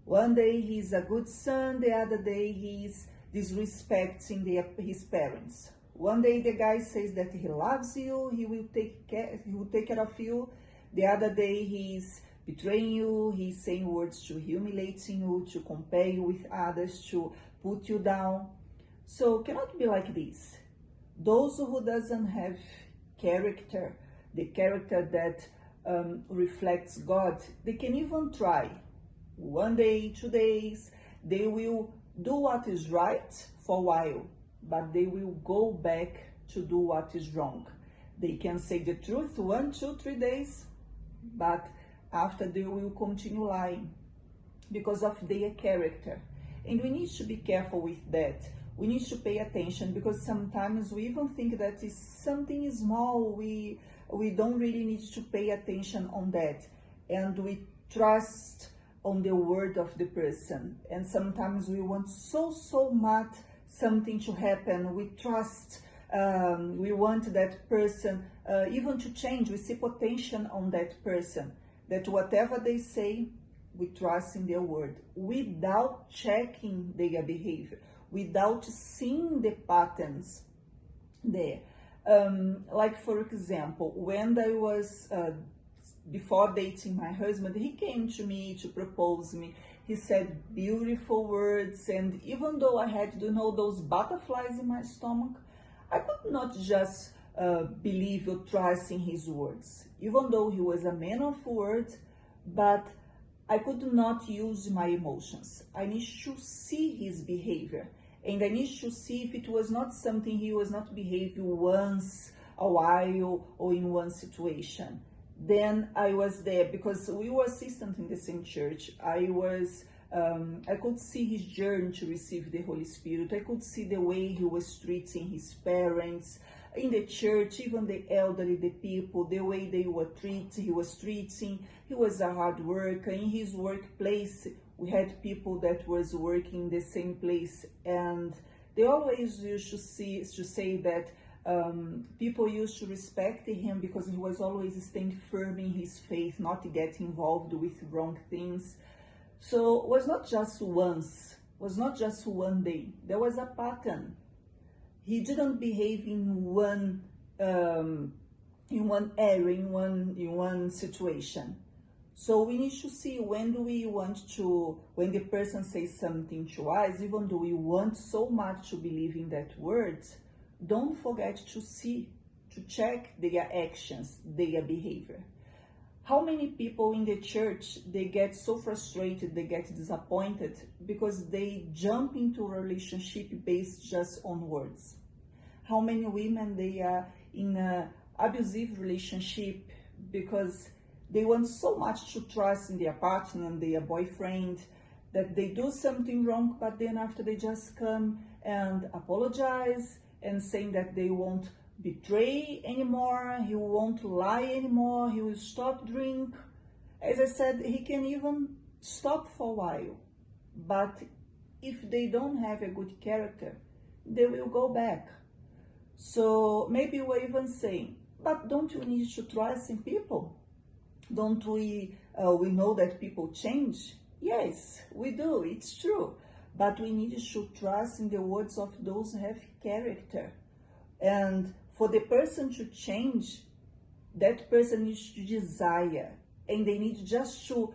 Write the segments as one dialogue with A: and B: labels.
A: One day he's a good son, the other day he's disrespecting his parents. One day the guy says that he loves you, he will take care of you. The other day he's betraying you, he's saying words to humiliating you, to compare you with others, to put you down. So cannot be like this. Those who doesn't have character, the character that reflects God, they can even try. One day, 2 days, they will do what is right for a while, but they will go back to do what is wrong. They can say the truth 1, 2, 3 days, but after they will continue lying because of their character. And we need to be careful with that. We need to pay attention, because sometimes we even think that is something small. We don't really need to pay attention on that, and we trust on the word of the person. And sometimes we want so much something to happen. We trust, we want that person even to change. We see potential on that person, that whatever they say, we trust in their word without checking their behavior, without seeing the patterns there. Like for example, when I was before dating my husband, he came to me to propose me. He said beautiful words, and even though I had, those butterflies in my stomach, I could not just believe or trust in his words. Even though he was a man of words, but I could not use my emotions. I need to see his behavior, and I need to see if it was not something he was not behaving once a while or in one situation. Then I was there because we were assistants in the same church. I could see his journey to receive the Holy Spirit. I could see the way he was treating his parents in the church, even the elderly, the people, the way he was treating. He was a hard worker. In his workplace, we had people that was working in the same place, and they always used to say that people used to respect him because he was always staying firm in his faith, not getting involved with wrong things. So it was not just once, was not just one day. There was a pattern. He didn't behave in one area, in one situation. So we need to see when the person says something to us, even though we want so much to believe in that word, don't forget to see, to check their actions, their behavior. How many people in the church, they get so frustrated, they get disappointed because they jump into a relationship based just on words? How many women, they are in an abusive relationship because they want so much to trust in their partner and their boyfriend that they do something wrong, but then after they just come and apologize and saying that they won't betray anymore, he won't lie anymore, he will stop drink. As I said, he can even stop for a while. But if they don't have a good character, they will go back. So maybe we're even saying, but don't you need to trust in people? Don't we know that people change? Yes, we do, it's true. But we need to trust in the words of those who have character. And for the person to change, that person needs to desire. And they need just to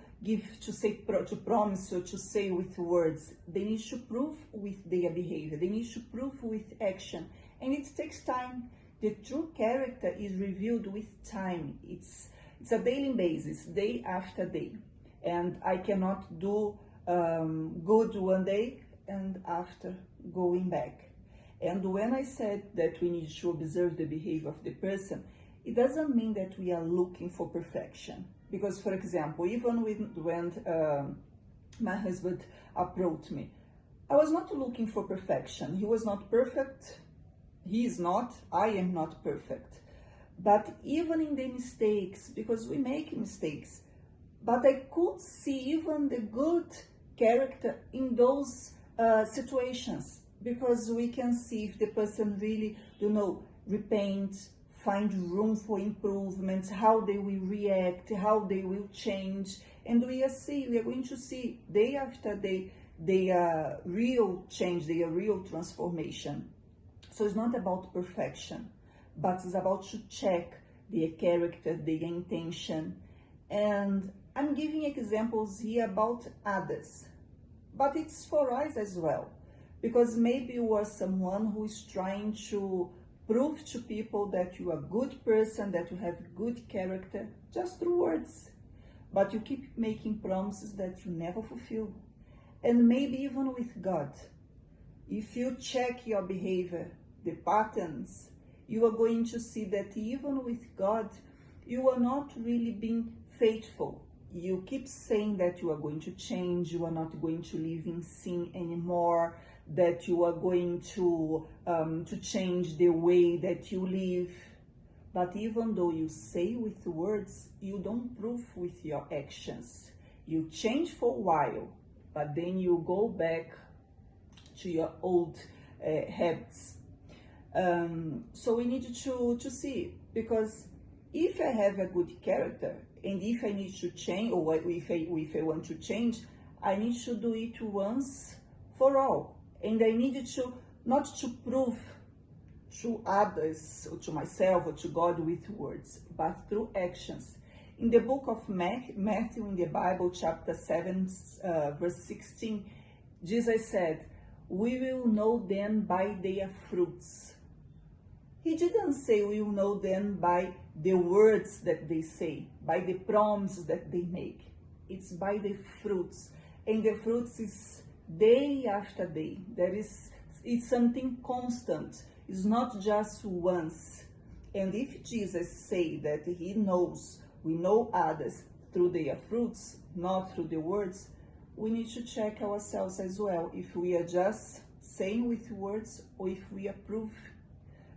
A: promise or to say with words. They need to prove with their behavior. They need to prove with action. And it takes time. The true character is revealed with time. It's a daily basis, day after day. And I cannot do good one day and after going back. And when I said that we need to observe the behavior of the person, it doesn't mean that we are looking for perfection. Because, for example, even when my husband approached me, I was not looking for perfection. He was not perfect. He is not. I am not perfect. But even in the mistakes, because we make mistakes, but I could see even the good character in those situations, because we can see if the person really, repents, find room for improvement, how they will react, how they will change. And we are going to see day after day their real change, their real transformation. So it's not about perfection, but it's about to check their character, their intention. And I'm giving examples here about others, but it's for us as well, because maybe you are someone who is trying to prove to people that you are a good person, that you have good character, just through words, but you keep making promises that you never fulfill. And maybe even with God, if you check your behavior, the patterns, you are going to see that even with God, you are not really being faithful. You keep saying that you are going to change, you are not going to live in sin anymore, that you are going to change the way that you live. But even though you say with words, you don't prove with your actions. You change for a while, but then you go back to your old habits. So we need to see, because if I have a good character, and if I need to change, or if I want to change, I need to do it once for all. And I need to, not to prove to others, or to myself, or to God with words, but through actions. In the book of Matthew, in the Bible, chapter 7, verse 16, Jesus said, "We will know them by their fruits." He didn't say we will know them by the words that they say, by the promises that they make. It's by the fruits. And the fruits is day after day. It's something constant. It's not just once. And if Jesus say that he knows, we know others through their fruits, not through the words, we need to check ourselves as well, if we are just saying with words, or if we approve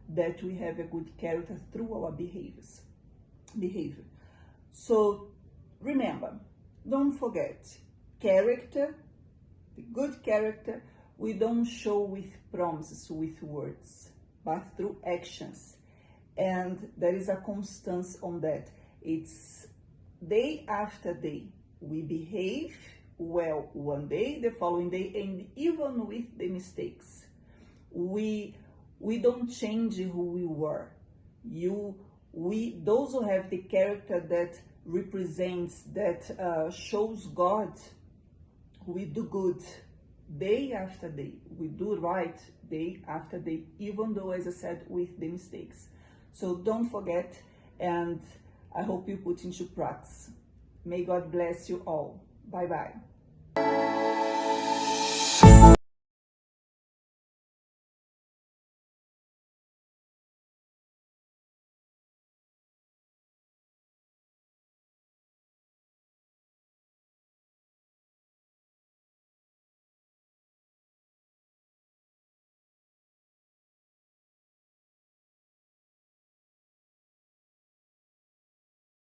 A: that we have a good character through our behavior. So remember, don't forget, character, the good character, we don't show with promises, with words, but through actions. And there is a constance on that. It's day after day. We behave well one day, the following day, and even with the mistakes, we don't change who we were. Those who have the character that represents, that shows God, we do good day after day. We do right day after day, even though, as I said, with the mistakes. So don't forget, and I hope you put into practice. May God bless you all. Bye-bye.